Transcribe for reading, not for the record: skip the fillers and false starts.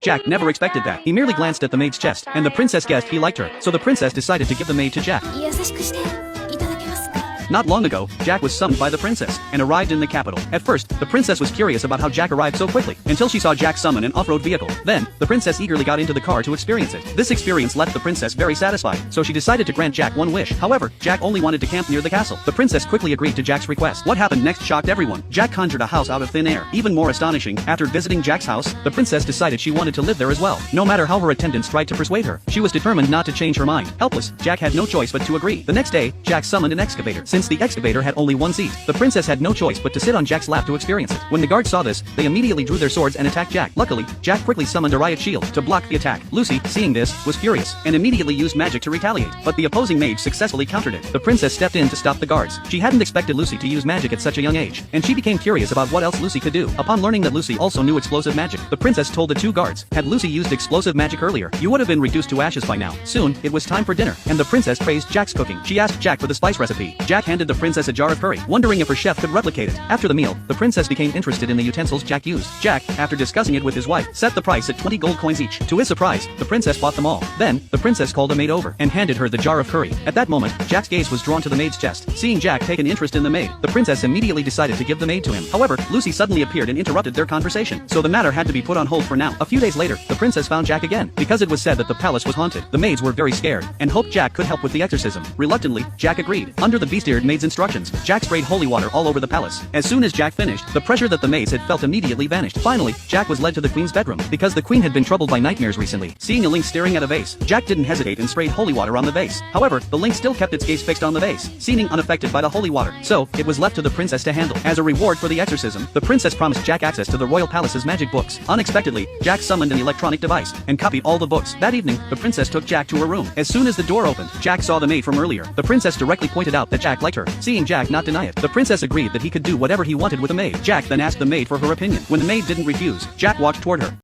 Jack never expected that. He merely glanced at the maid's chest, and the princess guessed he liked her, so the princess decided to give the maid to Jack. 優しくしていただけますか？ Not long ago, Jack was summoned by the princess, and arrived in the capital. At first, the princess was curious about how Jack arrived so quickly, until she saw Jack summon an off-road vehicle. Then, the princess eagerly got into the car to experience it. This experience left the princess very satisfied, so she decided to grant Jack one wish. However, Jack only wanted to camp near the castle. The princess quickly agreed to Jack's request. What happened next shocked everyone. Jack conjured a house out of thin air. Even more astonishing, after visiting Jack's house, the princess decided she wanted to live there as well. No matter how her attendants tried to persuade her, she was determined not to change her mind. Helpless, Jack had no choice but to agree. The next day, Jack summoned an excavator. Since the excavator had only one seat, the princess had no choice but to sit on Jack's lap to experience it. When the guards saw this, they immediately drew their swords and attacked Jack. Luckily, Jack quickly summoned a riot shield to block the attack. Lucy, seeing this, was furious, and immediately used magic to retaliate, but the opposing mage successfully countered it. The princess stepped in to stop the guards. She hadn't expected Lucy to use magic at such a young age, and she became curious about what else Lucy could do. Upon learning that Lucy also knew explosive magic, the princess told the two guards, had Lucy used explosive magic earlier, you would have been reduced to ashes by now. Soon, it was time for dinner, and the princess praised Jack's cooking. She asked Jack for the spice recipe. Jack handed the princess a jar of curry, wondering if her chef could replicate it. After the meal, the princess became interested in the utensils Jack used. Jack, after discussing it with his wife, set the price at 20 gold coins each. To his surprise, the princess bought them all. Then, the princess called a maid over, and handed her the jar of curry. At that moment, Jack's gaze was drawn to the maid's chest. Seeing Jack take an interest in the maid, the princess immediately decided to give the maid to him. However, Lucy suddenly appeared and interrupted their conversation, so the matter had to be put on hold for now. A few days later, the princess found Jack again. Because it was said that the palace was haunted, the maids were very scared, and hoped Jack could help with the exorcism. Reluctantly, Jack agreed. Under the beast-eared maid's instructions, Jack sprayed holy water all over the palace. As soon as Jack finished, the pressure that the maids had felt immediately vanished. Finally, Jack was led to the queen's bedroom, because the queen had been troubled by nightmares recently. Seeing a lynx staring at a vase, Jack didn't hesitate and sprayed holy water on the vase. However, the lynx still kept its gaze fixed on the vase, seeming unaffected by the holy water. So, it was left to the princess to handle. As a reward for the exorcism, the princess promised Jack access to the royal palace's magic books. Unexpectedly, Jack summoned an electronic device, and copied all the books. That evening, the princess took Jack to her room. As soon as the door opened, Jack saw the maid from earlier. The princess directly pointed out that Jack liked her. Seeing Jack not deny it, the princess agreed that he could do whatever he wanted with the maid. Jack then asked the maid for her opinion. When the maid didn't refuse, Jack walked toward her.